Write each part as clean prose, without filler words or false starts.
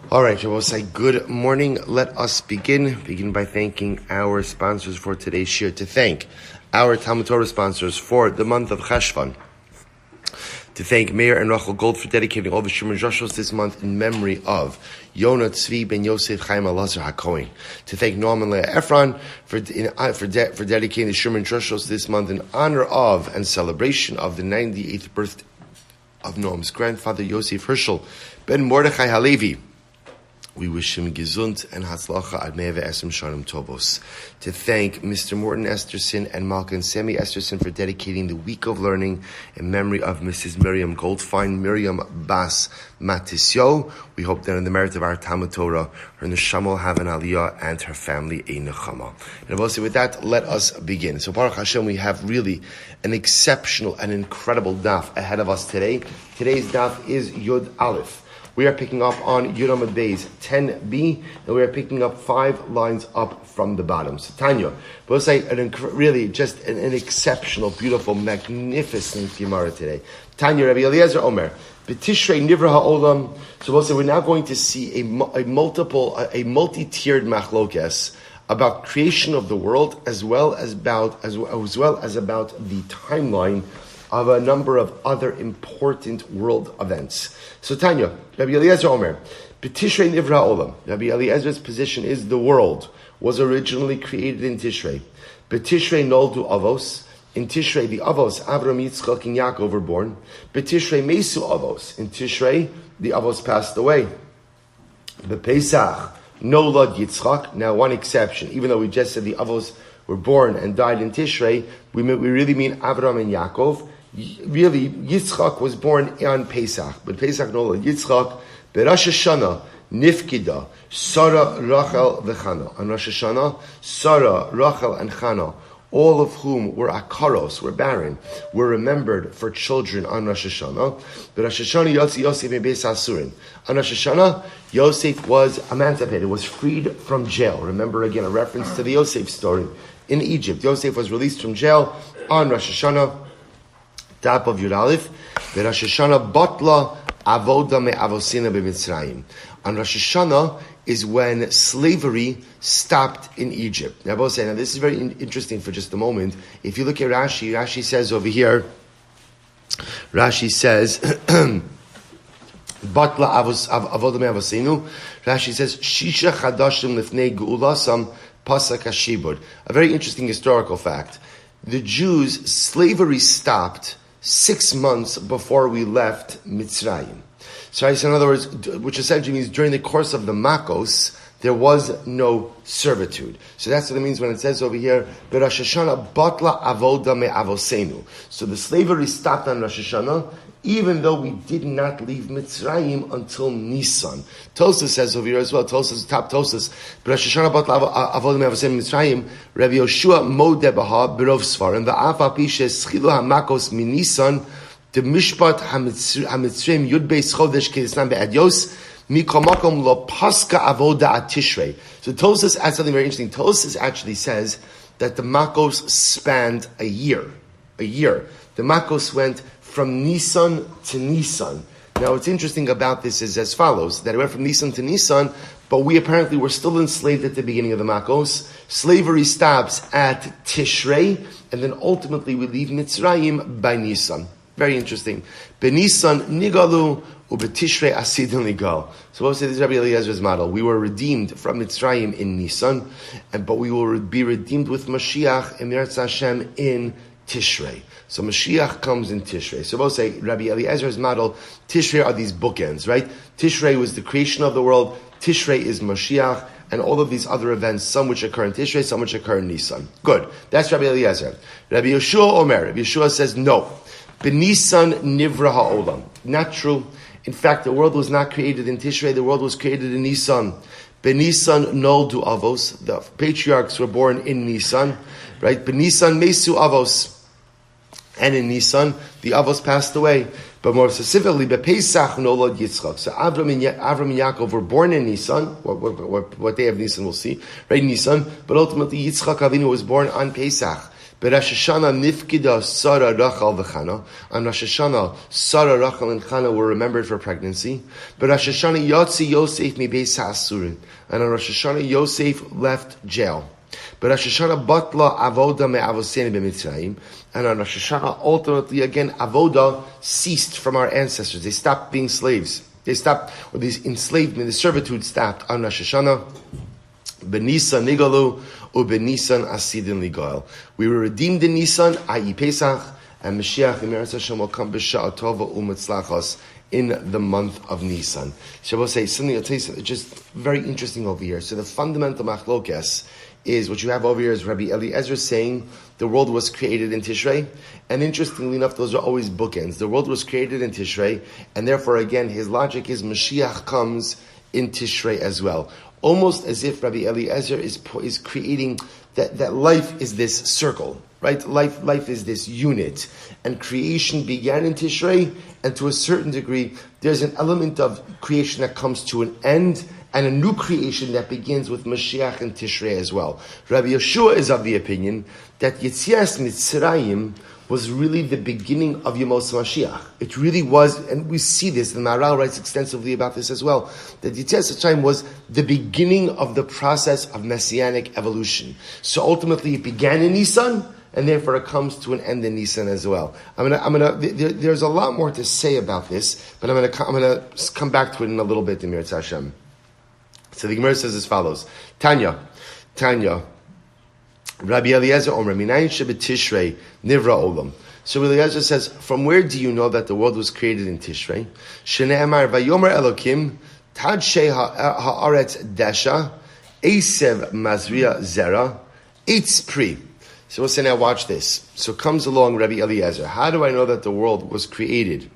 All right, we'll say good morning. Let us begin by thanking our sponsors for today's shir. To thank our TALMUD TORAH sponsors for the month of Cheshvan. To thank Meir and Miriam Goldfein for dedicating all the Shuman Joshos this month in memory of Yonah, Tzvi, Ben Yosef, Chaim, Elazar, HaKohen. To thank Noam Leah Efron for dedicating the Shuman Joshos this month in honor of and celebration of the 98th birthday of Noam's grandfather Yosef Hershel, Ben Mordechai Halevi. We wish him gesund and hatzlacha ad 110 shanim tovos. To thank Mr. Morton Esterson and Malka and Samuel Esterson for dedicating the week of learning in memory of Mrs. Miriam Goldfein, Miriam Bas Matitiyahu. We hope that in the merit of our TALMUD TORAH, her neshama will have an aliyah and her family a nechama. And also with that, let us begin. So Baruch Hashem, we have really an exceptional and incredible daf ahead of us today. Today's daf is Yud Aleph. We are picking up on Yonah Beis 10b, and we are picking up 5 lines up from the bottom. So Tanya, we'll say really just an exceptional, beautiful, magnificent Gemara today. Tanya, Rabbi Elazar Omer, B'tishrei Nivra Ha'olam. So we'll say we're now going to see a multi-tiered machlokes about creation of the world, as well as about the timeline of a number of other important world events. So Tanya, Rabbi Elazar Omer, B'tishrei Nivra Olam. Rabbi Eliezer's position is the world was originally created in Tishrei. B'tishrei Noldu Avos. In Tishrei, the Avos, Avram, Yitzchok, and Yaakov were born. B'tishrei Mesu Avos. In Tishrei, the Avos passed away. B'Pesach Nolad Yitzchok. Now, one exception, even though we just said the Avos were born and died in Tishrei, we really mean Avram and Yaakov. Really, Yitzchok was born on Pesach, but Pesach Nolad Yitzchok. Rosh Hashana Nifkida Sarah, Rachel, v'Chana. On Rosh Hashana, Sarah, Rachel, and Chana, all of whom were akaros, were barren, were remembered for children on Rosh Hashana. But Rosh Hashana Yosef Beis Asurin. On Rosh Hashana, Yosef was emancipated, was freed from jail. Remember again a reference to the Yosef story in Egypt. Yosef was released from jail on Rosh Hashana. Top of Yud Aleph, the Rosh Hashana Batla Avoda Me Avosina BeMitzrayim. On Rosh Hashana is when slavery stopped in Egypt. Now, both say, now this is very interesting for just a moment. If you look at Rashi, Rashi says over here, Rashi says, Batla Avoda Me Avosinu. Rashi says, Shisha Chadashim Lifnei Geulasam Pasak HaShibud. A very interesting historical fact. The Jews, slavery stopped 6 months before we left Mitzrayim. So I said, in other words, which essentially means during the course of the Makos, there was no servitude. So that's what it means when it says over here, Rosh Hashana Batla Avoda Me Avosenu. So the slavery stopped on Rosh Hashana, even though we did not leave Mitzrayim until Nisan. Tosas says over here as well, top Tosas, Rosh Hashana Batla Avoda Me Avosenu Mitzrayim, Rabbi Yoshua Modeh Baha Berov Svarim, Va'af Apishe Schilu HaMakos Min Nisan, the Mishpat HaMitzrayim Yud Beis Chodesh Kedisnan Be'adyos, Mikomakom Lo Paska Avoda At Tishrei. So Tosas adds something very interesting. Tosas actually says that the Makos spanned a year. The Makos went from Nisan to Nisan. Now, what's interesting about this is as follows, that it went from Nisan to Nisan, but we apparently were still enslaved at the beginning of the Makos. Slavery stops at Tishrei, and then ultimately we leave Mitzrayim by Nisan. Very interesting. Benisan nigalu ubetishrei asidin ligal. So we'll say this is Rabbi Eliezer's model. We were redeemed from Mitzrayim in Nisan, but we will be redeemed with Mashiach and Eretz Hashem in Tishrei. So Mashiach comes in Tishrei. So we'll say Rabbi Eliezer's model, Tishrei are these bookends, right? Tishrei was the creation of the world. Tishrei is Mashiach, and all of these other events, some which occur in Tishrei, some which occur in Nisan. Good. That's Rabbi Eliezer. Rabbi Yeshua Omer. Rabbi Yeshua says no. Benisan Nivra Ha'olam. Not true. In fact, the world was not created in Tishrei, the world was created in Nisan. Benisan Noldu Avos. The patriarchs were born in Nisan, right? Benisan Mesu Avos. And in Nisan, the Avos passed away. But more specifically, Bepesach Nolad Yitzchok. So Avram and Yaakov were born in Nisan. What day of Nisan we'll see, right? Nisan. But ultimately, Yitzchok Avinu was born on Pesach. But Rosh Hashanah nifkida Sarah Rachel v'Chana. On Rosh Hashanah, Sarah, Rachel, and Chana were remembered for pregnancy. But Rosh Hashanah Yotzi Yosef mi beis ha'asurin. And on Rosh Hashanah, Yosef left jail. But Rosh Hashanah batla avoda me'avoseni b'Mitzrayim. And on Rosh Hashanah, ultimately again, avoda ceased from our ancestors. They stopped being slaves. They stopped, or this enslavement, the servitude stopped on Rosh Hashanah. B'Nisan nigalu u'b'Nisan asidin ligal. We were redeemed in Nisan, i.e. Pesach, and Mashiach Meir will come b'sha'at tova u'mitzlachos in the month of Nisan. So I will say something. I'll tell you just very interesting over here. So the fundamental machlokes is what you have over here is Rabbi Eliezer saying the world was created in Tishrei, and interestingly enough, those are always bookends. The world was created in Tishrei, and therefore again, his logic is Mashiach comes in Tishrei as well. Almost as if Rabbi Eliezer is creating that life is this circle, right? Life is this unit, and creation began in Tishrei, and to a certain degree, there's an element of creation that comes to an end, and a new creation that begins with Mashiach and Tishrei as well. Rabbi Yeshua is of the opinion that Yetzias Mitzrayim was really the beginning of Yemos Mashiach. It really was, and we see this, the Maharal writes extensively about this as well, that Yetzias Mitzrayim was the beginning of the process of Messianic evolution. So ultimately it began in Nisan, and therefore it comes to an end in Nisan as well. There's a lot more to say about this, but I'm gonna come back to it in a little bit, Emir Hashem. So the Gemara says as follows: Tanya, Rabbi Eliezer Omer, Minayin shebetishrei nivra olam. So Eliezer says, from where do you know that the world was created in Tishrei? Shene'emar vayomer Elokim tad shei haaretz desha esev mazria zera eitz pri. So we'll say, now watch this. So comes along Rabbi Eliezer. How do I know that the world was created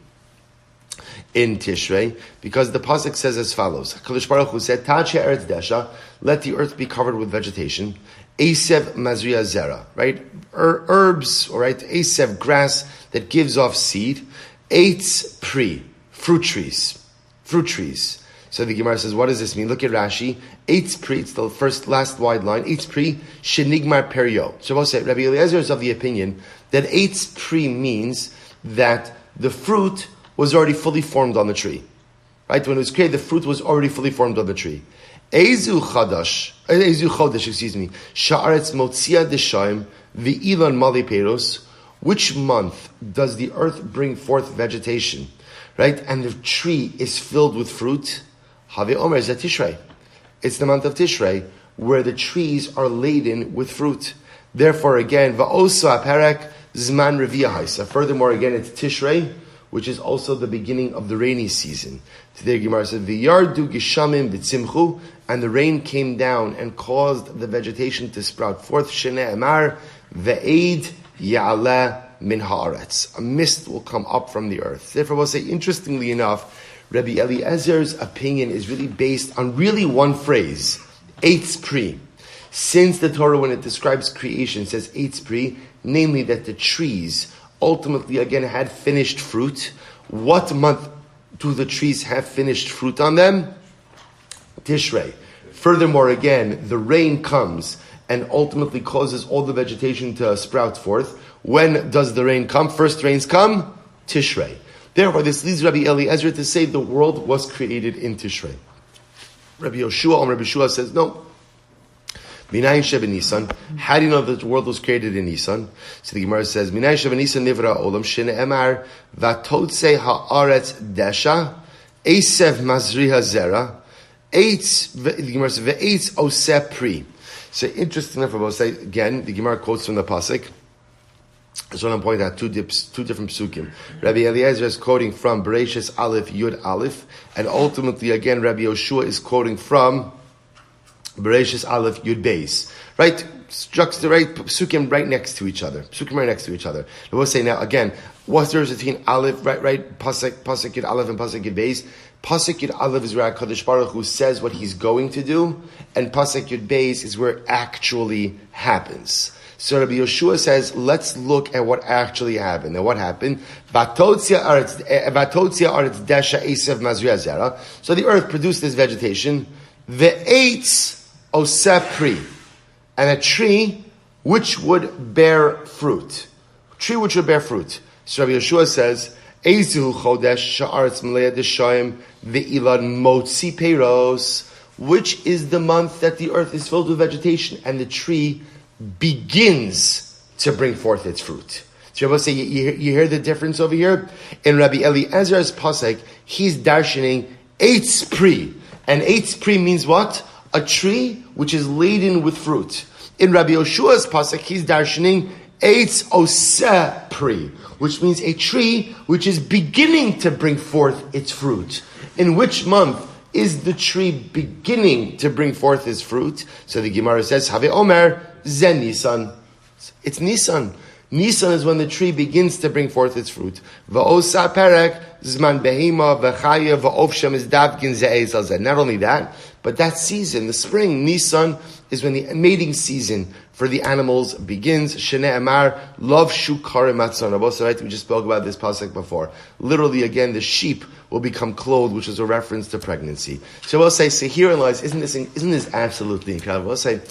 in Tishrei? Because the pasuk says as follows: HaKadosh Baruch Hu said, "Tad she'eretz desha," let the earth be covered with vegetation. Esev mazria zera, right? Herbs, all right? Esev, grass that gives off seed. Eitz pri, fruit trees. So the Gemara says, what does this mean? Look at Rashi. Eitz pri, it's the last wide line. Eitz pri, shenigmar perio. So we'll say, Rabbi Eliezer is of the opinion that eitz pri means that the fruit was already fully formed on the tree. Right? When it was created, the fruit was already fully formed on the tree. Ezu chodesh, Sha'aretz motzia deshaim v'ilan mali peros. Which month does the earth bring forth vegetation? Right? And the tree is filled with fruit. Have Omer is Tishrei. It's the month of Tishrei where the trees are laden with fruit. Therefore, again, va'osa perek zman reviyah. Furthermore, again, it's Tishrei, which is also the beginning of the rainy season. Today, Gemara said, "V'yardu gishamim b'tzimchu," and the rain came down and caused the vegetation to sprout forth. Shene'emar ve'ed ya'aleh min haaretz. A mist will come up from the earth. Therefore, we'll say, interestingly enough, Rabbi Eliezer's opinion is really based on really one phrase, eitz pri. Since the Torah, when it describes creation, says eitz pri, namely that the trees ultimately again had finished fruit. What month do the trees have finished fruit on them? Tishrei. Furthermore, again, the rain comes and ultimately causes all the vegetation to sprout forth. When does the rain come? First rains come? Tishrei. Therefore, this leads Rabbi Eliezer to say the world was created in Tishrei. Rabbi Yeshua says, no. Minayin shebe Nisan. How do you know that the world was created in Nisan? So the Gemara says, Minayin shebe Nisan nivra olam shene'emar vatotze haaretz desha esev mazriha zera eitz. The Gemara says ve'eitz oseh pri. So interesting enough, I will say again, the Gemara quotes from the pasuk. I just want to point out two different psukim. Rabbi Eliezer is quoting from Bereishis Aleph Yud Aleph, and ultimately again Rabbi Yoshua is quoting from Bereishis Aleph Yud Beis. Right? Right psukim right next to each other. I will say now again, what's the difference between Aleph, right? Pasuk Yud Aleph and Pasuk Yud Beis. Pasuk Yud Aleph is where HaKadosh Baruch Hu says what He's going to do, and Pasuk Yud Beis is where it actually happens. So Rabbi Yeshua says, let's look at what actually happened. Now what happened? Vatotzia aretz desha esev mazria zera. So the earth produced this vegetation. Ve'etz oseh pri. And a tree which would bear fruit. Tree which would bear fruit. So Rabbi Yeshua says, Eizu chodesh sha'aretz meleah d'shayim ve'ilad motzi peiros. Which is the month that the earth is filled with vegetation and the tree begins to bring forth its fruit. So Rabbi say, you hear the difference over here? In Rabbi Eliezer's pasuk, he's darshaning eitz pri. And eitz pri means what? A tree which is laden with fruit. In Rabbi Yoshua's pasuk, he's darshaning eitz oseh pri, which means a tree which is beginning to bring forth its fruit. In which month is the tree beginning to bring forth its fruit? So the Gemara says, Have Omer Zen Nisan. It's Nisan. Nisan is when the tree begins to bring forth its fruit. Va'osa perek zman behema v'chaya va'ofshem is davgin ze'ezazeh. Not only that, but that season, the spring, Nisan, is when the mating season for the animals begins. Shnei Amar love shukarim matzon. Right? We just spoke about this pasuk before. Literally, again, the sheep will become clothed, which is a reference to pregnancy. So we'll say, so herein lies, isn't this absolutely incredible? We'll say,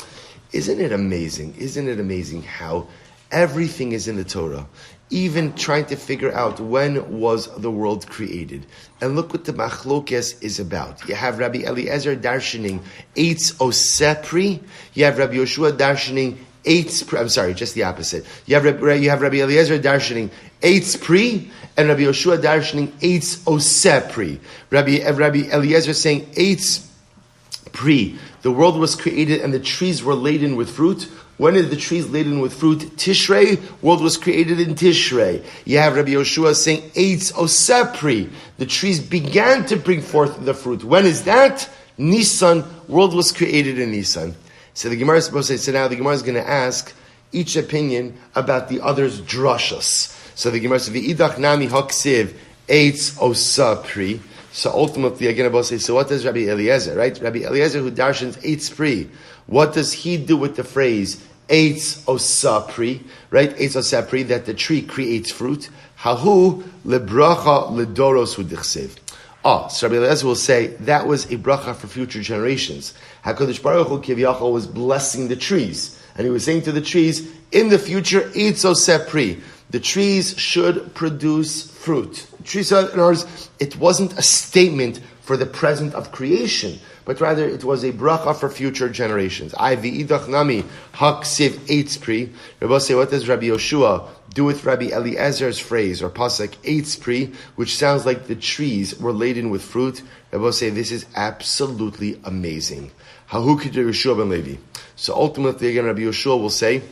isn't it amazing? Isn't it amazing how everything is in the Torah? Even trying to figure out when was the world created. And look what the machlokes is about. You have Rabbi Eliezer darshaning eitz osepri. You have Rabbi Yoshua darshaning eitz pri. I'm sorry, just the opposite. You have Rabbi Eliezer darshaning eitz pri, and Rabbi Yoshua darshaning eitz osepri. Rabbi Eliezer saying eitz pri. The world was created and the trees were laden with fruit. When is the trees laden with fruit? Tishrei, world was created in Tishrei. You have Rabbi Yoshua saying, Eitz Osepri, the trees began to bring forth the fruit. When is that? Nisan, world was created in Nisan. So the Gemara is supposed to say, so now the Gemara is going to ask each opinion about the other's drashas. So the Gemara says, V'idach nami haksiv Eitz Osepri. So ultimately, again, Abba says, so what does Rabbi Eliezer, right? Rabbi Eliezer who darshans eitz pri, what does he do with the phrase eitz osapri, right? Eitz osapri, that the tree creates fruit. Hahu lebracha ledoros hudichsev. So Rabbi Eliezer will say that was a bracha for future generations. HaKadosh Baruch Hu Kiviyachol was blessing the trees, and he was saying to the trees, in the future, eitz osapri, the trees should produce fruit. In other words, it wasn't a statement for the present of creation, but rather it was a bracha for future generations. V'idach nami haksiv eitz pri. Rabbi say, what does Rabbi Yoshua do with Rabbi Eliezer's phrase or pasuk eitz pri, which sounds like the trees were laden with fruit? Rabbi say, this is absolutely amazing. Hahu k'der Yeshua ben Levi. So ultimately, again, Rabbi Yeshua will say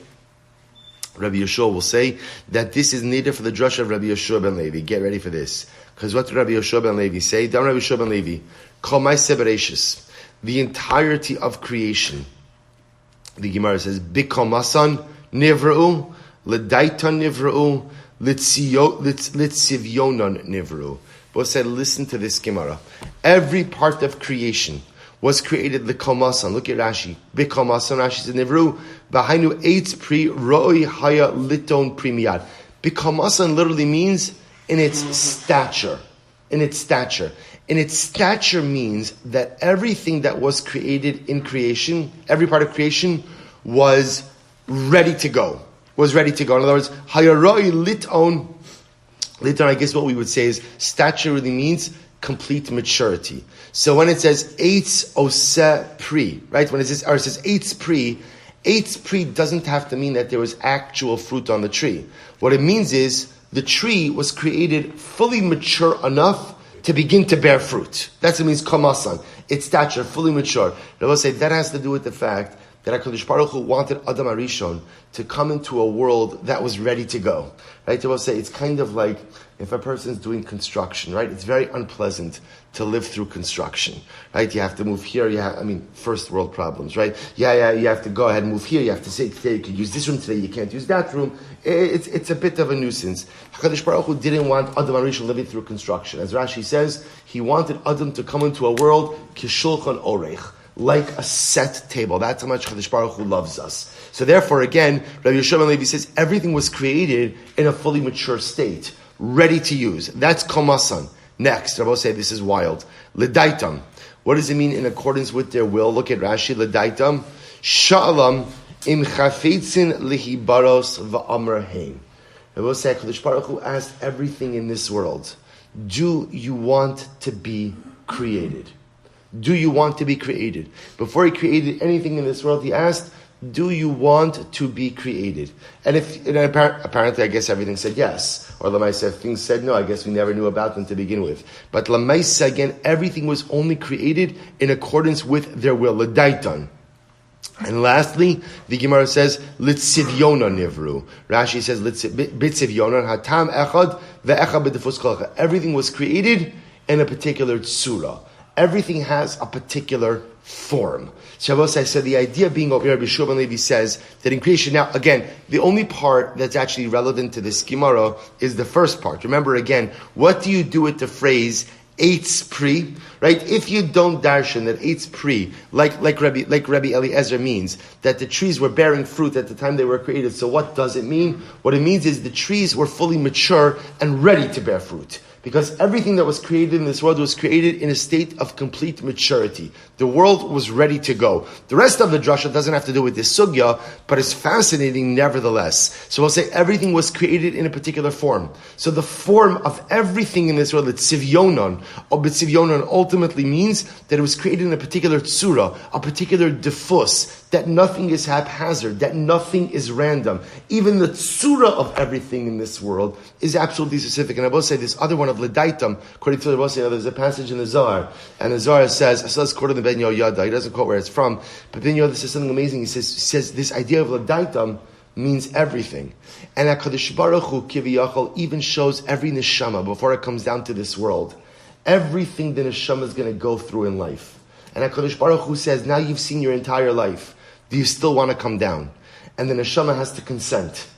that this is needed for the drush of Rabbi Yeshua ben Levi. Get ready for this. Because what did Rabbi Yeshua ben Levi say? Down Rabbi Yeshua ben Levi. Kol Ma'aseh, the entirety of creation. The Gemara says, Bikomasan nivra'u, L'daitan nivra'u, L'tzivyonon nivra'u. Both said, listen to this Gemara. Every part of creation was created l'komasan. Look at Rashi. Bikomasan, Rashi says, Nivru, Bahainu eitz pri roi haya liton primiyad. Bikomasan literally means in its stature. In its stature. In its stature means that everything that was created in creation, every part of creation, was ready to go. Was ready to go. In other words, haya roi liton. Liton, I guess what we would say is, stature really means complete maturity. So when it says eitz oseh pri, right? When it says eitz pri doesn't have to mean that there was actual fruit on the tree. What it means is the tree was created fully mature enough to begin to bear fruit. That's what it means kamasan. Its stature, fully mature. I will say that has to do with the fact that HaKadosh Baruch Hu wanted Adam HaRishon to come into a world that was ready to go. Right? I will say it's kind of like if a person's doing construction, right? It's very unpleasant to live through construction, right? You have to move here. First world problems, right? You have to go ahead and move here. You have to say today you can use this room, today you can't use that room. It's a bit of a nuisance. HaKadosh Baruch Hu didn't want Adam HaRishon living through construction. As Rashi says, he wanted Adam to come into a world kishulchan orech, like a set table. That's how much HaKadosh Baruch Hu loves us. So therefore, again, Rabbi Yeshua ben Levi says everything was created in a fully mature state, ready to use. That's komasan. Next, Rabbi say this is wild. L'daitam. What does it mean in accordance with their will? Look at Rashi. L'daitam. Sha'alam Im chafetzin lihibaros va'amar hein. I will say, HaKadosh Baruch Hu asked everything in this world, do you want to be created? Do you want to be created? Before he created anything in this world, he asked, do you want to be created? And apparently, I guess everything said yes. Or Lamaisa, if things said no, I guess we never knew about them to begin with. But Lamaisa, again, everything was only created in accordance with their will. L'daitan. And lastly, the Gemara says, Litzivyono nivru. Rashi says, Bitzivyono, hatam echad, ve'echad b'defus kolcha. Everything was created in a particular tzura. Everything has a particular form. Shabbos, I said the idea being over here, Rabbi Shimon Levi says that in creation, now again, the only part that's actually relevant to this Gemara is the first part. Remember again, what do you do with the phrase Eitz Pri? Right? If you don't darshan that Eitz Pri, like Rabbi Eliezer means, that the trees were bearing fruit at the time they were created, so what does it mean? What it means is the trees were fully mature and ready to bear fruit. Because everything that was created in this world was created in a state of complete maturity. The world was ready to go. The rest of the drasha doesn't have to do with this sugya, but it's fascinating nevertheless. So we'll say everything was created in a particular form. So the form of everything in this world, the tzivyonon, or b'tzivyonon, ultimately means that it was created in a particular tzura, a particular defus, that nothing is haphazard, that nothing is random. Even the tzura of everything in this world is absolutely specific. And I will say this other one of Ledaitam, according to the Rosh, there's a passage in the Zohar, and the Zohar says quoted in Ben Yoda, he doesn't quote where it's from, but Ben Yoda says something amazing. He says this idea of Ledaitam means everything. And HaKadosh Baruch Hu, Kiviyachol, even shows every neshama before it comes down to this world. Everything the neshama is going to go through in life. And HaKadosh Baruch Hu says, now you've seen your entire life. Do you still want to come down? And the neshama has to consent.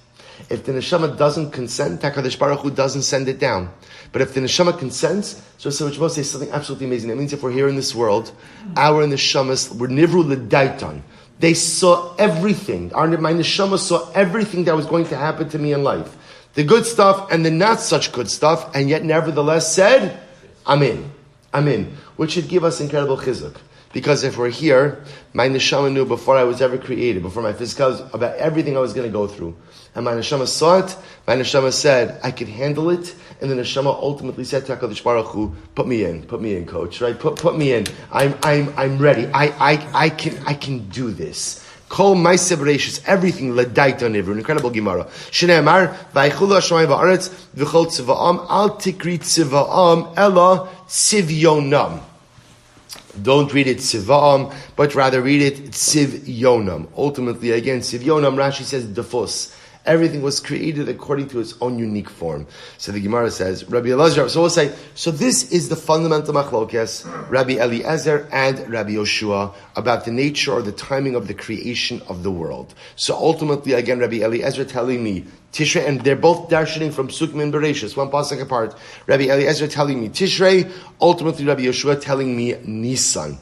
If the neshama doesn't consent, HaKadosh Baruch Hu doesn't send it down. But if the neshama consents, so which will say something absolutely amazing. That means if we're here in this world, our neshamas were nivru l'daitan. They saw everything. My neshama saw everything that was going to happen to me in life. The good stuff and the not such good stuff, and yet nevertheless said, I'm in. I'm in. Which should give us incredible chizuk. Because if we're here, my neshama knew before I was ever created, before my physical, about everything I was going to go through. And my neshama saw it, my neshama said, I can handle it, and the neshama ultimately said to HaKadosh Baruch Hu, put me in, coach, right? Put me in. I'm ready. I can do this. Kol Ma'aseh Bereishis, everything l'daita nivru, an incredible Gemara. Shnei Amar, v'aychulu hashamayim v'aretz, v'chol tziva'am, al tikri tziva'am, ela tzivyonam. Don't read it tziva'am, but rather read it tzivyonam. Ultimately, again, tzivyonam, Rashi says, defus. Everything was created according to its own unique form. So the Gemara says, Rabbi Elazar, so we'll say, so this is the fundamental machlokes, Rabbi Eliezer and Rabbi Yoshua, about the nature or the timing of the creation of the world. So ultimately, again, Rabbi Eliezer telling me, Tishrei, and they're both darshaning from Sukkim and Bereshis, one pasuk apart. Rabbi Eliezer telling me Tishrei, ultimately Rabbi Yoshua telling me Nisan.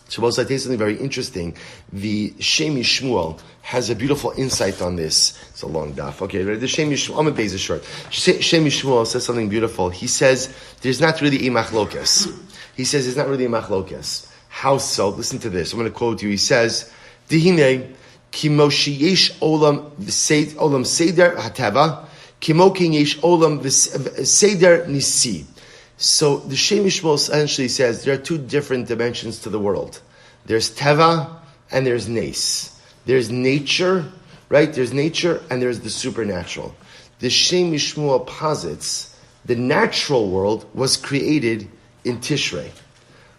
So I say something very interesting. The Shem Yishmuel has a beautiful insight on this. It's a long daf. Okay, the Shem Yishmuel, I'm going to base it short. Shem Yishmuel says something beautiful. He says, there's not really a machlokes. He says, there's not really a machlokes. How so? Listen to this. I'm going to quote you. He says, Dihine, kimo sheyesh olam seder hateva, kimo kin yesh olam seder nisi. So the Shem Yishmuel essentially says there are two different dimensions to the world. There's teva and there's nes. There's nature, right? There's nature and there's the supernatural. The Shem Yishmuel posits the natural world was created in Tishrei.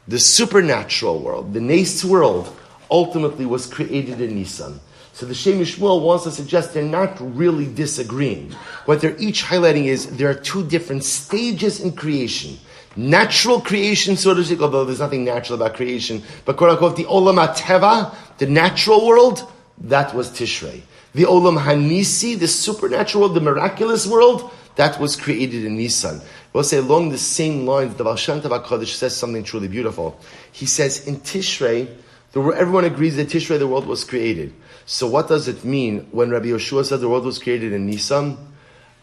The supernatural world, the nes world, ultimately was created in Nisan. So the Shem Yishmuel wants to suggest they're not really disagreeing. What they're each highlighting is there are two different stages in creation. Natural creation, so to speak, although there's nothing natural about creation, but quote unquote, the Olam HaTeva, the natural world, that was Tishrei. The Olam HaNisi, the supernatural world, the miraculous world, that was created in Nisan. We'll say along the same lines, the Baal Shem Tov HaKadosh says something truly beautiful. He says in Tishrei, everyone agrees that Tishrei, the world was created. So what does it mean when Rabbi Yoshua said the world was created in Nisan?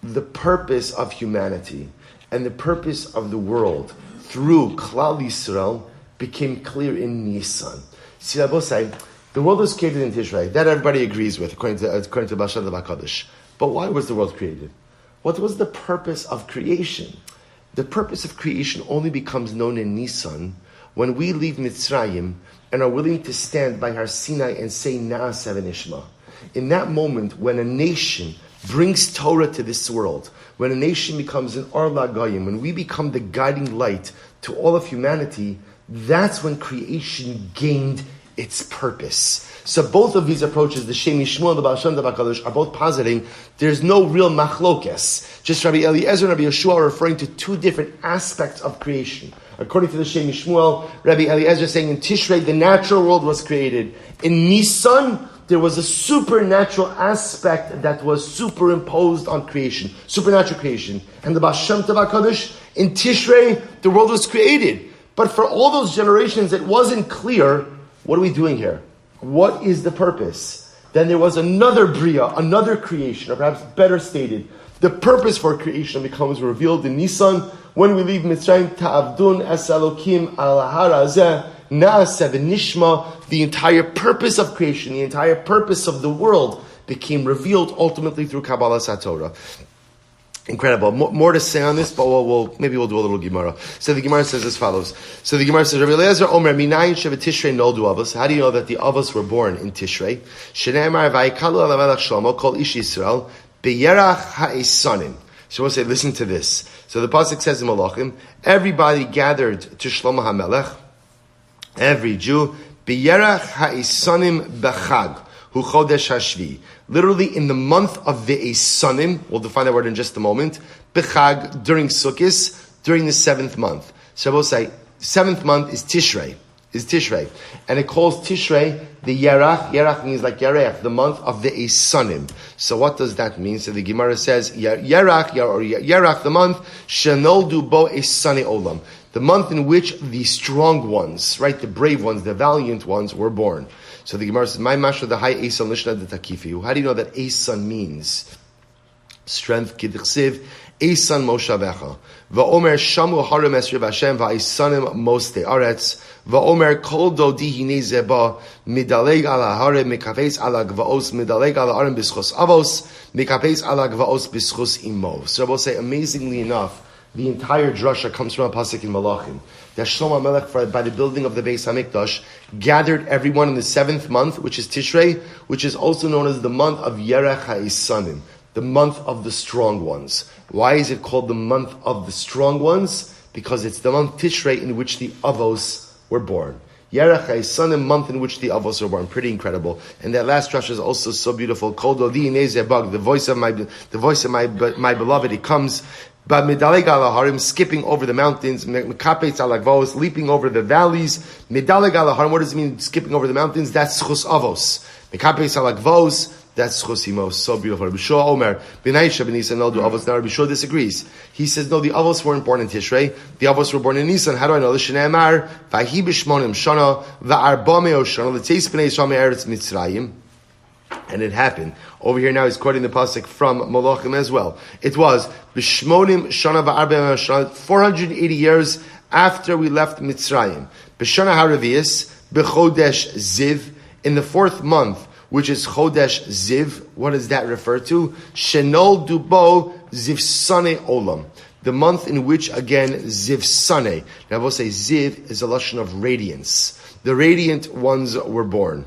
The purpose of humanity and the purpose of the world through Klal Yisrael became clear in Nisan. See, I will say, The world was created in Tishrei. That everybody agrees with, according to Baal Shem Tov HaKadosh. But why was the world created? What was the purpose of creation? The purpose of creation only becomes known in Nisan when we leave Mitzrayim and are willing to stand by Har Sinai and say Na'aseh v'nishma. In that moment, when a nation brings Torah to this world, when a nation becomes an Or LaGoyim, when we become the guiding light to all of humanity, that's when creation gained its purpose. So both of these approaches, the Shem Yishmuel and the Baal Shem Tov HaKadosh, are both positing there's no real machlokes. Just Rabbi Eliezer and Rabbi Yeshua are referring to two different aspects of creation. According to the Shem Yishmuel, Rabbi Eliezer is saying in Tishrei the natural world was created. In Nisan, there was a supernatural aspect that was superimposed on creation, supernatural creation. And the Baal Shem Tov HaKadosh, in Tishrei, the world was created. But for all those generations, it wasn't clear, what are we doing here? What is the purpose? Then there was another Bria, another creation, or perhaps better stated, the purpose for creation becomes revealed in Nisan when we leave Mitzrayim. Ta'avdun es Elokim al har hazeh na'aseh v'nishma. The entire purpose of creation, the entire purpose of the world became revealed ultimately through Kabbalah HaTorah. Incredible. More to say on this, but maybe we'll do a little Gemara. So the Gemara says as follows. So the Gemara says, Rabbi Elazar Omer, Minayin Sheva Tishrei Noldu Avos. How do you know that the Avos were born in Tishrei? Shneimar Vayikalu Al HaMelech Shlomo Kol Ish Yisrael B'Yerach HaEsanim. So we'll say, listen to this. So the pasuk says in Malachim, everybody gathered to Shlomo HaMelech, every Jew, B'Yerach HaEsanim B'Chag. Hu Chodesh Hashvi. Literally in the month of the Esanim, we'll define that word in just a moment, B'Chag, during Sukkot, during the 7th month. So we'll say, 7th month is Tishrei. And it calls Tishrei the Yerach. Yerach means like Yerech, the month of the Esanim. So what does that mean? So the Gemara says, Yerach, the month, Shenoldu Bo Esani Olam. The month in which the strong ones, right, the brave ones, the valiant ones were born. So the Gemara says, "My mashra the high Esan lishna de takifi." How do you know that Esan means strength? Kidchsiv Esan moshavecha va'omer shamu harem esriv Hashem va'esanim moste aretz va'omer kol dodi hine zeba midaleg ala harem mikafes ala gvaos midaleg ala harem bischos avos mikafes ala gvaos bischos imo. So we'll say, amazingly enough, the entire drasha comes from a pasuk in Malachim. That Shlomo HaMelech, by the building of the Beis HaMikdash, gathered everyone in the 7th month, which is Tishrei, which is also known as the month of Yerech HaEsanim, the month of the strong ones. Why is it called the month of the strong ones? Because it's the month Tishrei in which the Avos were born. Yerech HaEsanim, month in which the Avos were born. Pretty incredible. And that last drasha is also so beautiful. Kol dodi nezebag, the voice of my beloved. It comes. But midaleg ala harim, skipping over the mountains, mekapetz ala gvos, leaping over the valleys. Midaleg ala harim, what does it mean, skipping over the mountains? That's schus avos. Mekapetz ala gvos, that's schus imos. So beautiful. Rabbi Shua Omer, b'naisha b'nisan no do avos. Now Rabbi Shua disagrees. He says, no, the avos weren't born in Tishrei. The avos were born in Nisan. How do I know? L'shene'emar, v'hi b'shmonim shana, v'arba meo shana, l'teis b'nei Yisrael me'eretz Mitzrayim. And it happened. Over here now he's quoting the pasuk from Malachim as well. It was b'shmonim shana v'arba shana, 480 years after we left Mitzrayim. B'shana haravias b'chodesh ziv, in the 4th month, which is chodesh ziv. What does that refer to? Shenol dubo zivsane olam, the month in which again zivsane. Now I will say ziv is a lashon of radiance. The radiant ones were born.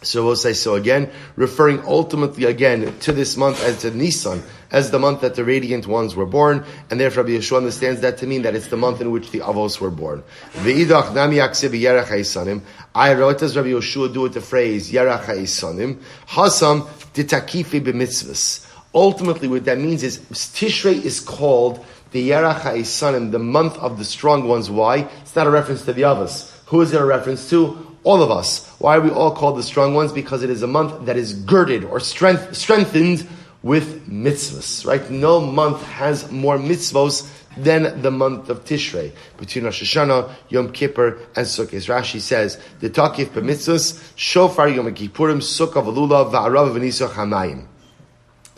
So we'll say, so again, referring ultimately again to this month as to Nisan, as the month that the radiant ones were born, and therefore Rabbi Yeshua understands that to mean that it's the month in which the Avos were born. Ve'idach nami yakseh b'yerach ha'esanim. What does Rabbi Yeshua do with the phrase yerach ha'esanim? Hasam ditakifi b'mitzvahs. Ultimately what that means is, Tishrei is called the yerach ha'esanim, the month of the strong ones. Why? It's not a reference to the Avos. Who is it a reference to? All of us. Why are we all called the strong ones? Because it is a month that is girded or strengthened with mitzvahs, right? No month has more mitzvahs than the month of Tishrei. Between Rosh Hashana, Yom Kippur, and Sukkot. Rashi says, the Takif b'mitzvahs, Shofar Yom Kippurim, Sukkah v'lulav, v'arav v'nisach hamayim.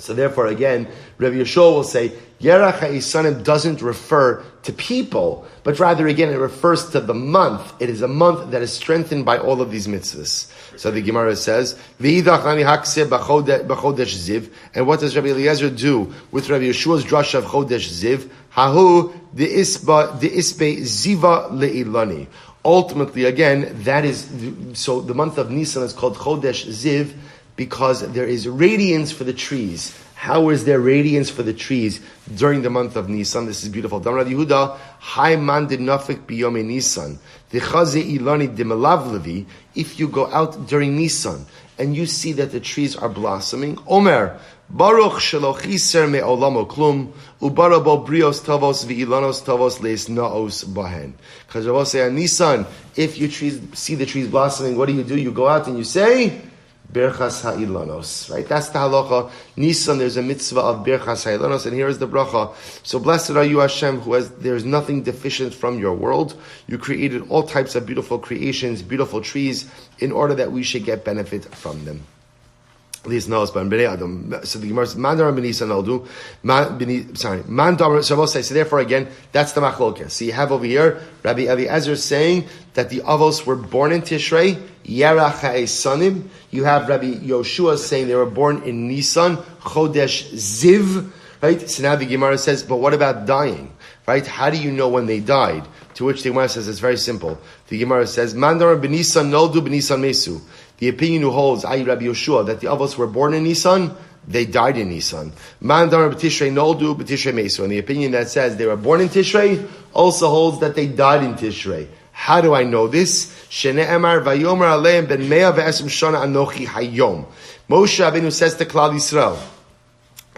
So therefore, again, Rabbi Yeshua will say, Yerach HaEsanim doesn't refer to people, but rather, again, it refers to the month. It is a month that is strengthened by all of these mitzvahs. So the Gemara says, V'idach lani hakseh b'chodesh ziv. And what does Rabbi Elazar do with Rabbi Yeshua's drush of chodesh ziv? Hahu de'isbe ziva le'ilani. Ultimately, again, that is, so the month of Nisan is called chodesh ziv, because there is radiance for the trees. How is there radiance for the trees during the month of Nisan? This is beautiful. Damar Yehuda, Hai man de nafik biyome Nisan. Dechaze ilani de melavlevi. If you go out during Nisan and you see that the trees are blossoming, Omer, Baruch shelo chiser me'olamo klum, ubarabo brios tavos v'ilanos tavos leis naos bahen. Because Rabbi say on Nisan, if you see the trees blossoming, what do? You go out and you say, Berchas ha'ilanos, right? That's the halacha. Nisan, there's a mitzvah of Berchas ha'ilanos, and here is the bracha. So blessed are you, Hashem, there's nothing deficient from your world. You created all types of beautiful creations, beautiful trees, in order that we should get benefit from them. So the Gemara says, Man damar b'Nisan aldu, Man damar, so I will say, so therefore again, that's the machlokes. So you have over here, Rabbi Eliezer saying that the Avos were born in Tishrei, Yerach HaEsanim. You have Rabbi Yoshua saying they were born in Nisan, Chodesh Ziv, right? So now the Gemara says, but what about dying, right? How do you know when they died? To which the Gemara says, it's very simple. The Gemara says, Man damar b'Nisan noldu b'Nisan mesu. The opinion who holds, i.e. Rabbi Yoshua, that the Avos were born in Nisan, they died in Nisan. Man damar b'Tishrei noldu b'Tishrei mesu. And the opinion that says they were born in Tishrei also holds that they died in Tishrei. How do I know this? Shene'emar vayomer aleim ben 110 shana anochi hayom. Moshe Rabbeinu says to Klal Yisrael,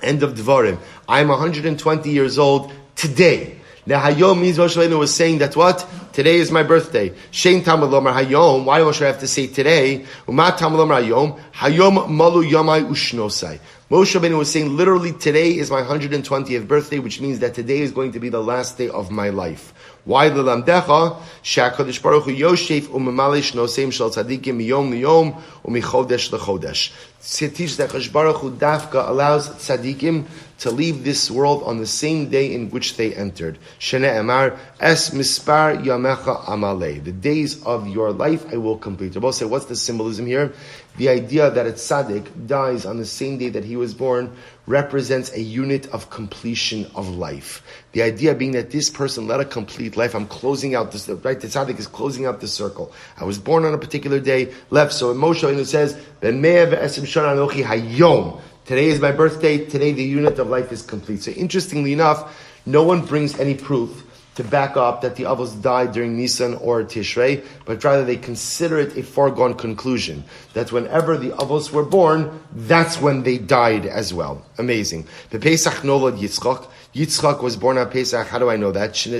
end of Dvarim, I'm 120 years old today. Now hayom means Moshe Rabbeinu was saying that what? Today is my birthday. Shein tamar lomar hayom. Why do Moshe have to say today? Umat tamar lomar hayom. Hayom malu yamai ushnosai. Moshe Rabbeinu was saying literally today is my 120th birthday, which means that today is going to be the last day of my life. Why l'lamdecha? She'akadosh Baruch Hu Yosef umemalish noseim shel tzadikim miyom liyom umichodesh lechodesh. To teach that Kadosh Baruch Hu Dafka allows tzadikim to leave this world on the same day in which they entered. Shene'emar es mispar yamecha amalei. The days of your life I will complete. Rabbi say, what's the symbolism here? The idea that a tzaddik dies on the same day that he was born represents a unit of completion of life. The idea being that this person led a complete life. I'm closing out this, right? The tzaddik is closing out the circle. I was born on a particular day, left. So Moshe Rabbeinu says, Ben 110 shana anochi hayom. Today is my birthday. Today the unit of life is complete. So interestingly enough, no one brings any proof to back up that the Avos died during Nisan or Tishrei, but rather they consider it a foregone conclusion that whenever the Avos were born, that's when they died as well. Amazing. The Pesach nolad Yitzchok. Yitzchok was born on Pesach. How do I know that? The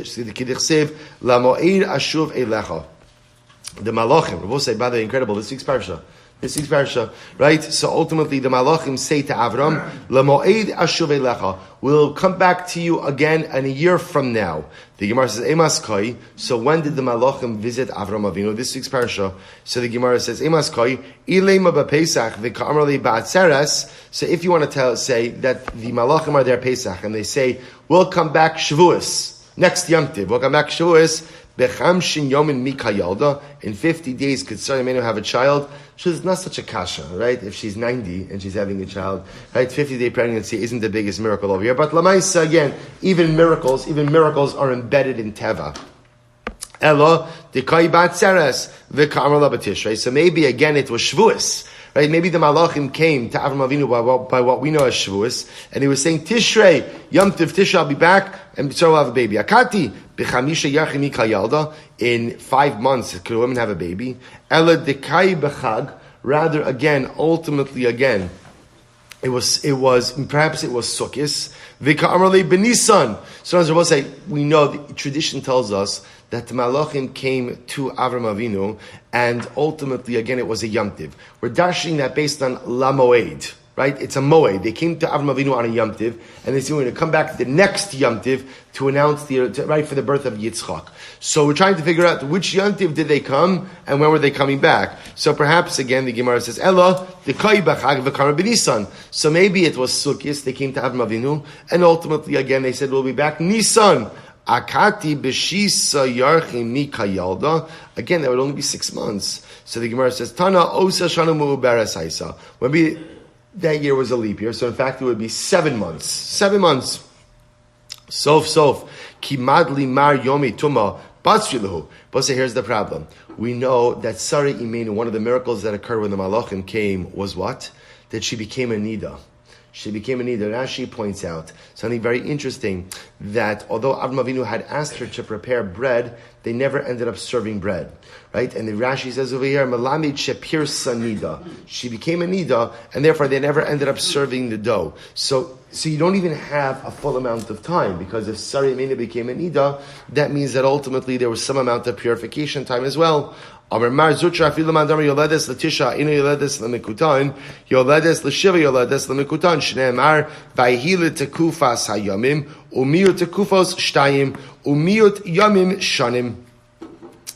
Malachim. We'll say, by the way, incredible. This week's parsha. Right? So ultimately the Malachim say to Avram, Lamo'ed ashuv elecha, we'll come back to you again in a year from now. The Gemara says, Emas kai. So when did the Malachim visit Avram Avinu? This week's parsha. So the Gemara says, Emas kai, Ilema b'Pesach v'ka'amar li ba'atzeres. So if you want to say that the Malachim are there Pesach, and they say, we'll come back Shavuos, next Yom Tov, we'll come back Shavuos, Bechamshin Yomin Mika Yalda, in 50 days could Sarah Menu have a child. She's not such a kasha, right? If she's 90 and she's having a child, right? 50-day pregnancy isn't the biggest miracle over here. But Lamaisa, again, even miracles are embedded in Teva. Elo, Dekai Batzeres, V'Kamar Labatishrei. So maybe again it was Shavuos. Right? Maybe the Malachim came to Avram Avinu by what we know as Shavuos, and he was saying, Tishrei, Yom Tov Tishrei, I'll be back, and so I'll have a baby. Akati, B'chamisha Yachimi Kayalda, in 5 months, could a woman have a baby? Ela Dekai B'chag, rather again, ultimately again, it was perhaps it was Sukkis. V'ka Amarle B'Nisan. So as I will say, we know, the tradition tells us that the Malachim came to Avram Avinu, and ultimately, again, it was a Yom Tiv. We're dashing that based on Lamoed. right? It's a moed. They came to Avram Avinu on a Yom Tiv, and they said we're going to come back the next Yom Tiv to announce right for the birth of Yitzchok. So we're trying to figure out which Yom Tiv did they come, and when were they coming back. So perhaps again the Gemara says Ella the Kai B'Chag v'Kara B'Nisan. So maybe it was Sukkot. They came to Avram Avinu, and ultimately again they said we'll be back Nisan. Akati b'shisa yarchi mikayalda. Again, that would only be 6 months. So the Gemara says, Tana osa shana mu'uberes haisa. Maybe that year was a leap year, so in fact it would be 7 months. 7 months. Sof. Ki madli mar yomi tuma batzrilahu. But here's the problem. We know that Sarah Imenu, one of the miracles that occurred when the Malachim came, was what? That she became a nida. She became a nida. Rashi points out something very interesting, that although Avram Avinu had asked her to prepare bread, they never ended up serving bread. Right? And the Rashi says over here, Malamid Shepirsa Nida. She became a nida, and therefore they never ended up serving the dough. So you don't even have a full amount of time, because if Sarah Imenu became a nida, that means that ultimately there was some amount of purification time as well. Amar Mar Zutra Afilu Mandar Yoledes Latisha Inu Yoledes Lemikutan Yoledes Leshiva Yoledes Lemikutan Shneimar Vayhila Tekufas Hayamim Umiut Tekufos Shtayim Umiut Yamim Shanim.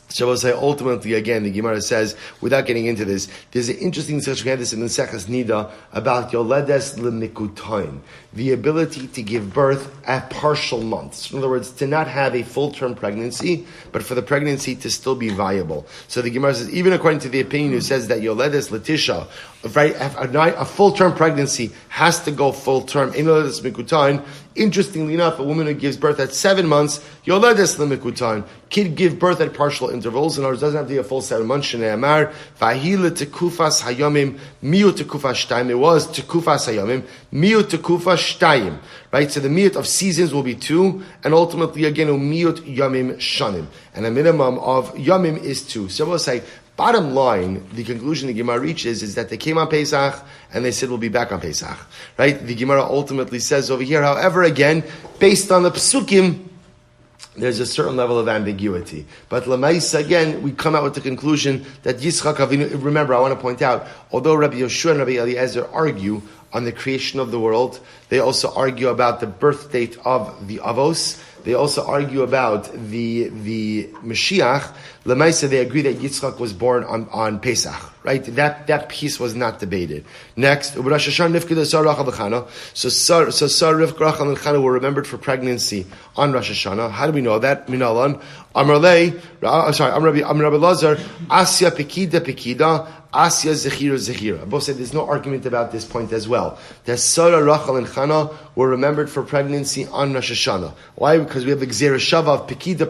So we'll say ultimately again, the Gemara says, without getting into this, there's an interesting discussion we had this in the Seches Nida about Yoledes Lemikutan, the ability to give birth at partial months. In other words, to not have a full-term pregnancy, but for the pregnancy to still be viable. So the Gemara says, even according to the opinion who says that Yoledes Latisha, right, a full-term pregnancy has to go full-term. Yoledes Lemikutan. Interestingly enough, a woman who gives birth at 7 months, Yoledes Lemikutan, could give birth at partial intervals. In other words, doesn't have to be a full 7 months. Shneimar Vahila Tekufas Hayamim Miut Tekufas Shtayim. It was Tekufas Hayamim Miut Tekufas Shtayim. Right, so the miut of seasons will be 2, and ultimately again miut Yamim Shanim, and a minimum of Yamim is 2. So we'll say, bottom line, the conclusion the Gemara reaches is that they came on Pesach and they said we'll be back on Pesach. Right? The Gemara ultimately says over here, however, again, based on the Psukim, there's a certain level of ambiguity. But Lamaisa, again, we come out with the conclusion that Yitzchok Avinu, remember, I want to point out, although Rabbi Yoshua and Rabbi Eliezer argue on the creation of the world, they also argue about the birth date of the Avos. They also argue about the Mashiach. Lemaisa, they agree that Yitzchok was born on Pesach, right? That piece was not debated. Next, Rosh Hashanah nifkid Sarah Rachel Chana. So Sarah, Rachel, and Chana were remembered for pregnancy on Rosh Hashanah. How do we know that? Minalan, Amr Rabbi Elazar, Asya Pekida, Asya Zechira. Both said there's no argument about this point as well. That Sarah, Rachel, and Chana were remembered for pregnancy on Rosh Hashanah. Why? Because we have the Gzera Shava of Pekida.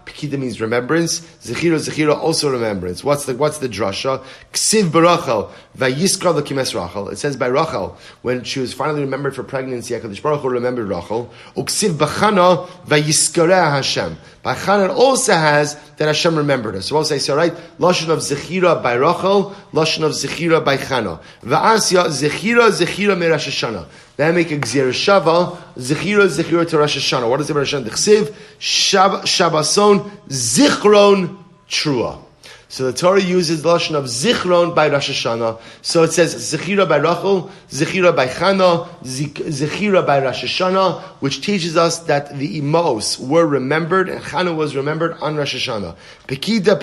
Pekida means remembrance. Zechira, also remembrance. What's the drasha? Ksiv Barachel, Vayiskar L'Kimes Rachel. It says by Rachel, when she was finally remembered for pregnancy, HaKadosh Baruch Hu remembered Rachel. Uksiv B'Chana, Vayiskareh Hashem. By Chana it also has that Hashem remembered her. So we'll say, right, Lashon of Zechira by Rachel, Lashon of Zechira by Chana. Va'asya, Zechira me Rosh Hashanah. Then make a Gzera Shava, Zechira to Rosh Hashanah. What is it Rosh Hashanah? Chsiv, Shabason, Zichron, Trua. So the Torah uses the Lashon of Zichron by Rosh Hashanah. So it says Zechira by Rachel, Zechira by Chana, Zechira by Rosh Hashanah, which teaches us that the Imos were remembered and Chana was remembered on Rosh Hashanah. Pekida,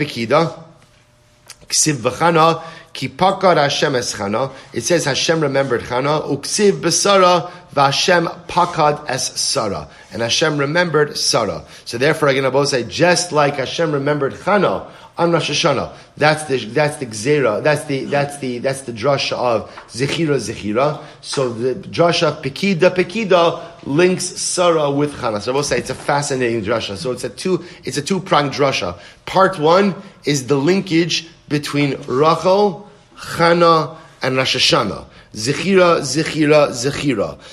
Ksiv v'Chana, Ki pakad Hashem es Chana. It says Hashem remembered Chana. Uksiv b'Sara v'Hashem pakad es Sara. And Hashem remembered Sarah. So therefore, again, I both say, just like Hashem remembered Chana on Rosh Hashanah, that's the Gzera, that's the drasha of Zechira. So the drasha Pekida links Sarah with Chana. So I will say it's a fascinating drasha. So it's a two-pronged drasha. Part 1 is the linkage between Rachel, Chana, and Rosh Hashanah. Zechira.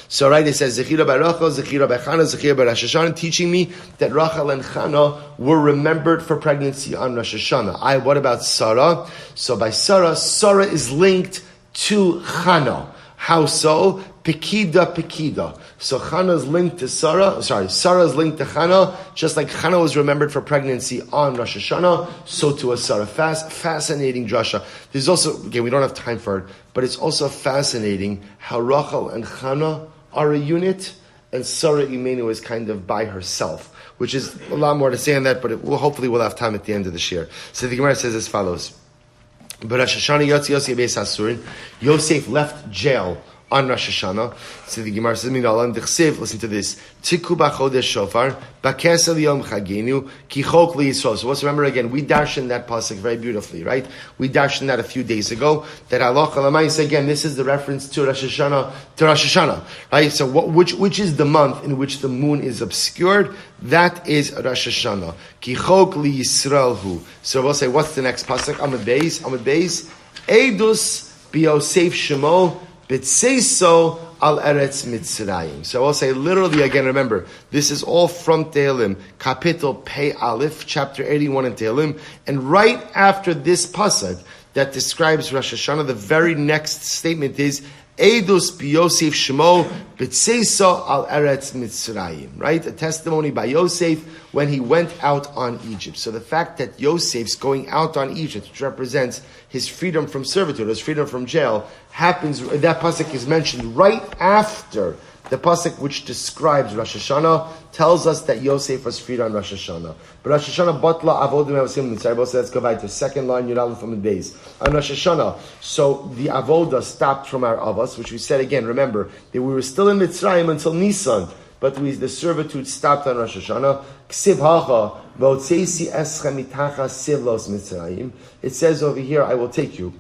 So right, it says Zechira by Rachel, Zechira by Chana, Zechira by Rosh Hashanah, teaching me that Rachel and Chana were remembered for pregnancy on Rosh Hashanah. What about Sarah? So by Sarah is linked to Chana. How so? Pekida. So Chana is linked to Sarah. Sarah is linked to Chana, just like Chana was remembered for pregnancy on Rosh Hashanah, so to a Sarah. Fascinating drasha. There's also, again, we don't have time for it, but it's also fascinating how Rachel and Chana are a unit, and Sarah Imenu is kind of by herself, which is a lot more to say on that, but hopefully we'll have time at the end of this year. So the Gemara says as follows. But Rosh Hashanah Yosef left jail on Rosh Hashanah. So the Gemara says, listen to this. Tiku b'chodesh shofar, b'kesel yom chagenu, ki chok liyisrael. So let's remember again, we darshan that pasuk very beautifully, right? We darshan that a few days ago. That halacha l'mayis, again, this is the reference to Rosh Hashanah, right? So which is the month in which the moon is obscured? That is Rosh Hashanah. Ki chok liyisrael hu. So we'll say, what's the next pasuk? Amud Beis. Eidus b'Yosef Shemo, B'tseiso al Eretz Mitzrayim. So I'll say literally again, remember, this is all from Tehillim, Kapitel Pei Aleph, chapter 81 in Tehillim, and right after this pasuk that describes Rosh Hashanah, the very next statement is, Eidus b'Yosef Shemo, B'tseiso al Eretz Mitzrayim, right? A testimony by Yosef when he went out on Egypt. So the fact that Yosef's going out on Egypt, which represents his freedom from servitude, his freedom from jail, happens, that pasuk is mentioned right after the pasuk which describes Rosh Hashanah, tells us that Yosef was freed on Rosh Hashanah. But Rosh Hashanah, Batla Avodim Avasim Nitzarbo, so let's go back to the second line, Yudal from the base. On Rosh Hashanah, so the Avodah stopped from our Avos, which we said again, remember, that we were still in Mitzrayim until Nisan, but the servitude stopped on Rosh Hashanah. Ksiv hacha, v'otzeisi eschem mitacha sivlos Mitzrayim. It says over here, I will take you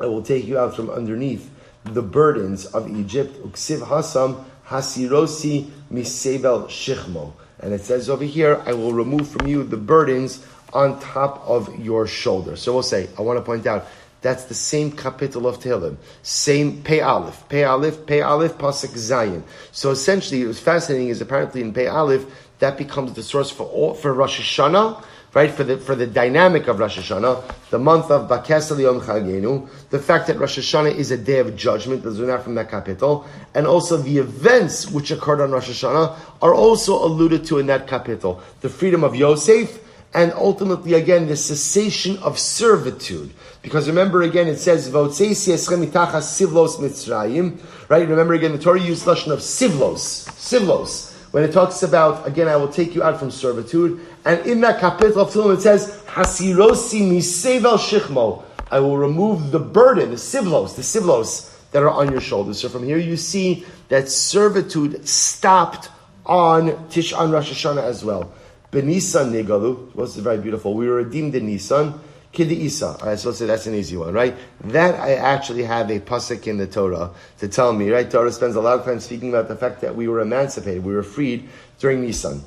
out from underneath the burdens of Egypt. Uksiv hasam hasirosi misevel shichmo. And it says over here, I will remove from you the burdens on top of your shoulder. So we'll say, I want to point out, that's the same capital of Tehillim. Same Pei Aleph, Pasuk Zayin. So essentially, it was fascinating, is apparently in Pei Aleph, that becomes the source for Rosh Hashanah, right? For the dynamic of Rosh Hashanah, the month of Bakesel Yom Chagenu, the fact that Rosh Hashanah is a day of judgment, those are not from that capital, and also the events which occurred on Rosh Hashanah are also alluded to in that capital. The freedom of Yosef, and ultimately, again, the cessation of servitude. Because remember, again, it says, sivlos mitzrayim, right? Remember, again, the Torah used lashon of sivlos. When it talks about, again, I will take you out from servitude. And in that capital of Tehillim, it says, hasirosi misevel shichmo. I will remove the burden, the sivlos that are on your shoulders. So from here you see that servitude stopped on Rosh Hashanah as well. Benisan Nigalu was very beautiful. We were redeemed in Nisan. Kidi Isa. All right, so let's say that's an easy one, right? That I actually have a pasuk in the Torah to tell me, right? Torah spends a lot of time speaking about the fact that we were emancipated, we were freed during Nisan,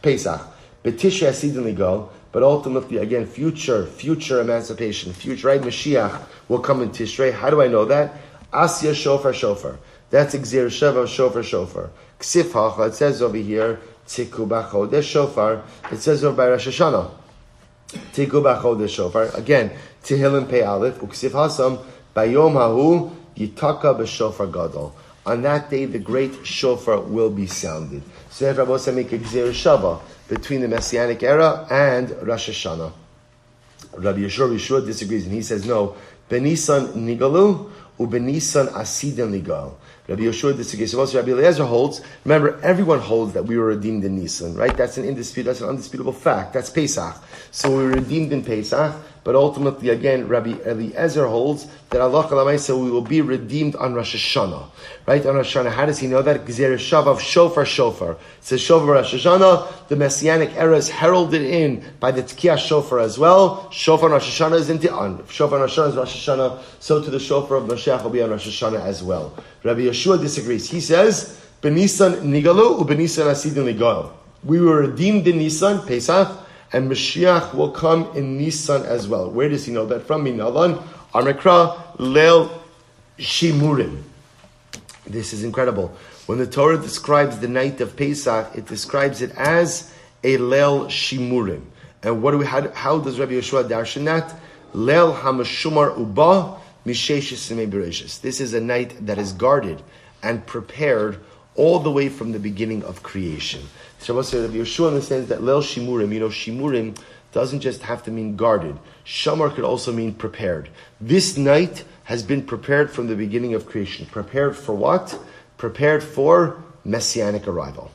Pesach. Betisha Asidin go, but ultimately, again, future emancipation, right? Mashiach will come in Tishrei. How do I know that? Asya shofar. That's Gzir Sheva shofar. Ksif hacha. It says over here. Tiku b'chodesh shofar. It says over by Rosh Hashanah. Tiku b'chodesh shofar. Again, Tehillim Pei Aleph. Uksiv hasam bayom hahu yitaka b'shofar gadol. On that day, the great shofar will be sounded. So if Rabbi Silber make a gzir shava between the Messianic era and Rosh Hashanah. Rabbi Yeshua disagrees, and he says no. Benisan nigalu u'benisan asidim nigal. Rabbi Yeshua disagrees. So also Rabbi Elazar holds, remember, everyone holds that we were redeemed in Nisan, right? That's an undisputable fact. That's Pesach. So we were redeemed in Pesach, but ultimately, again, Rabbi Elazar holds that Allah Kalamaisa, we will be redeemed on Rosh Hashanah, right? On Rosh Hashanah. How does he know that? Gzir Shav of shofar. It says shofar Rosh Hashanah. The Messianic era is heralded in by the Tkiyah shofar as well. Shofar Rosh Hashanah is shofar Rosh Hashanah is Rosh Hashanah. So to the shofar of Mashiach will be on Rosh Hashanah as well. Rabbi Yeshua disagrees. He says, Benisan nigalu u benisan asidin nigal. We were redeemed in Nisan, Pesach, and Mashiach will come in Nisan as well. Where does he know that from? Minalan, Amekra, Leil Shimurim. This is incredible. When the Torah describes the night of Pesach, it describes it as a Leil Shimurim. And how does Rabbi Yeshua darshan that? Leil Hamashumar Uba. This is a night that is guarded and prepared all the way from the beginning of creation. Shabbos said that Yeshua understands that Leil Shimurim, Shimurim doesn't just have to mean guarded. Shamar could also mean prepared. This night has been prepared from the beginning of creation. Prepared for what? Prepared for messianic arrival.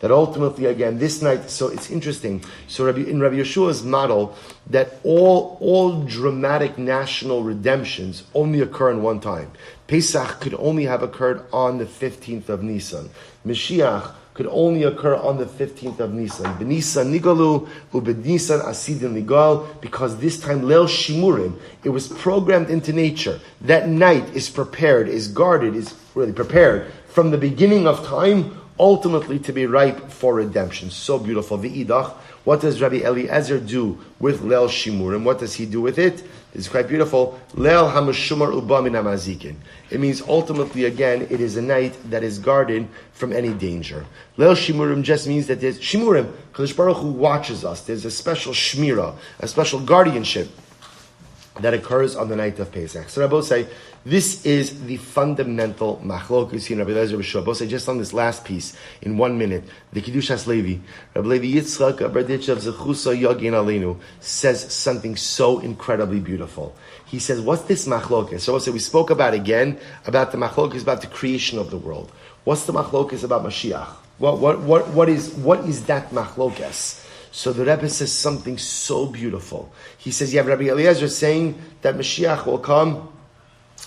That ultimately, again, this night, so it's interesting. So in Rabbi Yeshua's model, that all dramatic national redemptions only occur in one time. Pesach could only have occurred on the 15th of Nisan. Mashiach could only occur on the 15th of Nisan. B'Nisan nigalu, u'b'Nisan asidin nigal, because this time, Leil Shimurim, it was programmed into nature. That night is prepared, is guarded, is really prepared from the beginning of time, ultimately to be ripe for redemption. So beautiful. V'idach, what does Rabbi Eliezer do with Leil Shimurim? What does he do with it? It's quite beautiful. Leil hamashumar uba min hamazikin. It means ultimately, again, it is a night that is guarded from any danger. Leil Shimurim just means that there's Shimurim, Kadosh Baruch Hu watches us. There's a special shmira, a special guardianship that occurs on the night of Pesach. So Rabbi say, this is the fundamental machlokus in Rabbi Elazar B'Shua. Just on this last piece, in 1 minute, the Kedushas Levi, Rabbi Levi Yitzchok Aberditchav Zechusa Yagin Aleinu says something so incredibly beautiful. He says, what's this machlokus? So we spoke about the machlokus about the creation of the world. What's the machlokus about Mashiach? What is that machlokus? So the Rebbe says something so beautiful. He says, you have Rabbi Eliezer saying that Mashiach will come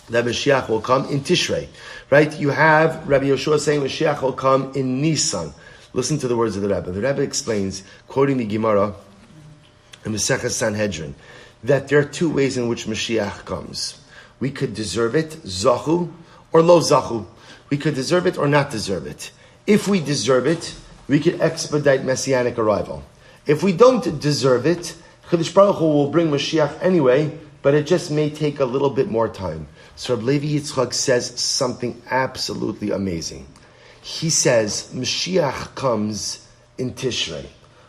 in Tishrei. Right? You have Rabbi Yeshua saying Mashiach will come in Nisan. Listen to the words of the Rebbe. The Rebbe explains, quoting the Gemara in Masechah Sanhedrin, that there are two ways in which Mashiach comes. We could deserve it, Zahu, or Lo Zahu. We could deserve it or not deserve it. If we deserve it, we could expedite Messianic arrival. If we don't deserve it, Chadosh Baruch Hu will bring Mashiach anyway, but it just may take a little bit more time. So Rabbi Levi Yitzchok says something absolutely amazing. He says, Mashiach comes in Tishrei.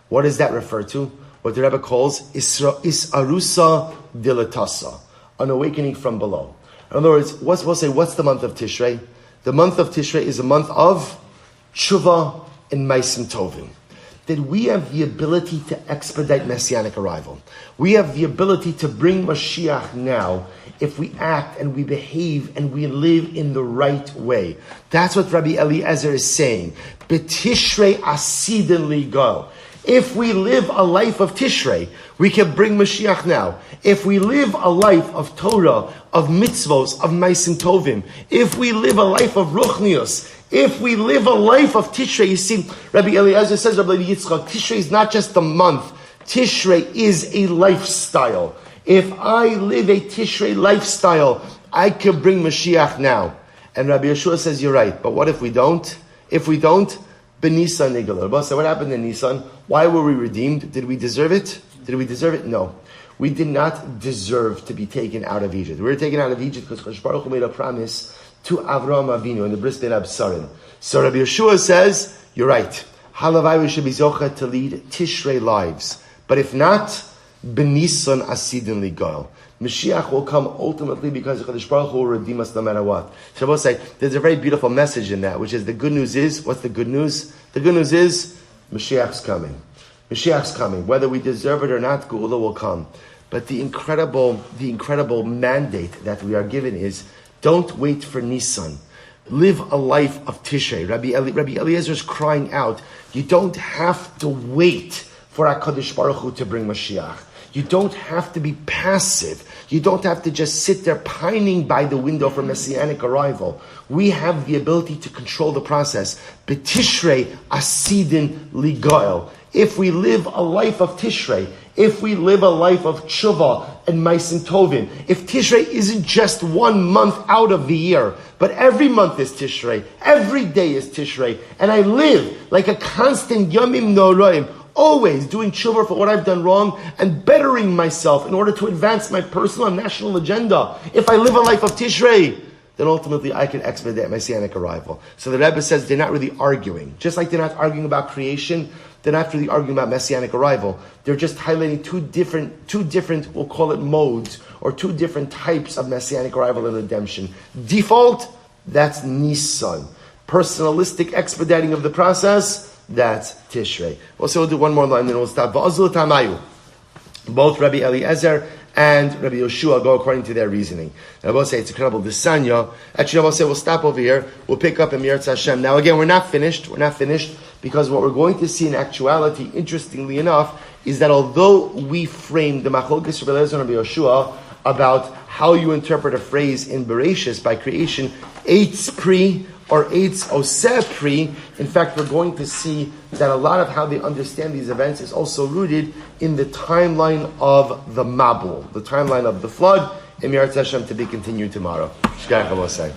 What does that refer to? What the Rebbe calls Isarusa Dilatasa, an awakening from below. In other words, what's the month of Tishrei? The month of Tishrei is a month of Tshuva and Maisim Tovim. That we have the ability to expedite Messianic arrival. We have the ability to bring Mashiach now if we act and we behave and we live in the right way. That's what Rabbi Eliezer is saying. B'Tishrei asidin ligo. If we live a life of Tishrei, we can bring Mashiach now. If we live a life of Torah, of mitzvos, of Maisim Tovim, if we live a life of Ruchnius, if we live a life of Tishrei, you see, Rabbi Eliezer says, Rabbi Yitzchok, Tishrei is not just a month. Tishrei is a lifestyle. If I live a Tishrei lifestyle, I can bring Mashiach now. And Rabbi Yeshua says, you're right. But what if we don't? If we don't, B'Nisan Nigalar. So what happened in Nisan? Why were we redeemed? Did we deserve it? Did we deserve it? No. We did not deserve to be taken out of Egypt. We were taken out of Egypt because Kadosh Baruch Hu made a promise to Avraham Avinu in the Bris Ben Absarim. So Rabbi Yeshua says, you're right. Halavai we should be zocha to lead Tishrei lives. But if not, B'Nisan asidin ligal. Mashiach will come ultimately because Kadosh Baruch Hu will redeem us no matter what. Shabbos say, there's a very beautiful message in that, which is the good news is, what's the good news? The good news is, Mashiach's coming. Mashiach's coming. Whether we deserve it or not, Geula will come. But the incredible mandate that we are given is, don't wait for Nisan. Live a life of Tishrei. Rabbi Eliezer is crying out, you don't have to wait for HaKadosh Baruch Hu to bring Mashiach. You don't have to be passive. You don't have to just sit there pining by the window for Messianic arrival. We have the ability to control the process. B'Tishrei asidin ligoel. If we live a life of Tishrei, if we live a life of Tshuva and Maisim Tovim, if Tishrei isn't just 1 month out of the year, but every month is Tishrei, every day is Tishrei, and I live like a constant Yomim Noraim, always doing tshuva for what I've done wrong and bettering myself in order to advance my personal and national agenda. If I live a life of Tishrei, then ultimately I can expedite Messianic arrival. So the Rebbe says they're not really arguing. Just like they're not arguing about creation, they're not really arguing about Messianic arrival. They're just highlighting two different, we'll call it modes, or two different types of Messianic arrival and redemption. Default, that's Nisan. personalistic expediting of the process, that's Tishrei. Also, we'll do one more line, then we'll stop. Both Rabbi Eliezer and Rabbi Yoshua go according to their reasoning. And I will say it's incredible. The Sanya, actually I will say we'll stop over here. We'll pick up in Meir Hashem. Now again, we're not finished. We're not finished because what we're going to see in actuality, interestingly enough, is that although we framed the Machlokes Rabbi Eliezer and Rabbi Yoshua about how you interpret a phrase in Bereshis by creation, Eitz Pri or Eitz Oseh Pri, in fact, we're going to see that a lot of how they understand these events is also rooted in the timeline of the Mabul, the timeline of the flood, in Meir Hashem to be continued tomorrow. Shkach Havosai.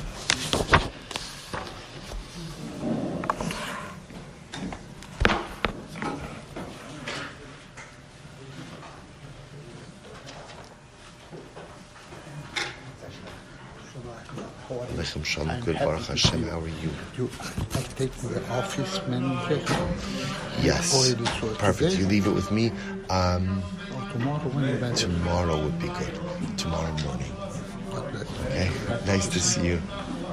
Good, Baruch Hashem. How are you? I take the office manager. Yes, perfect. You leave it with me. Tomorrow would be good. Tomorrow morning. Okay. Nice to see you.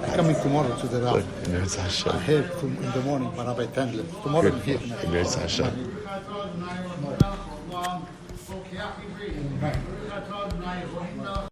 I'm coming tomorrow to the Rav. Good. I have in the morning, but Rabbi Tendler. Tomorrow I'm here. Good.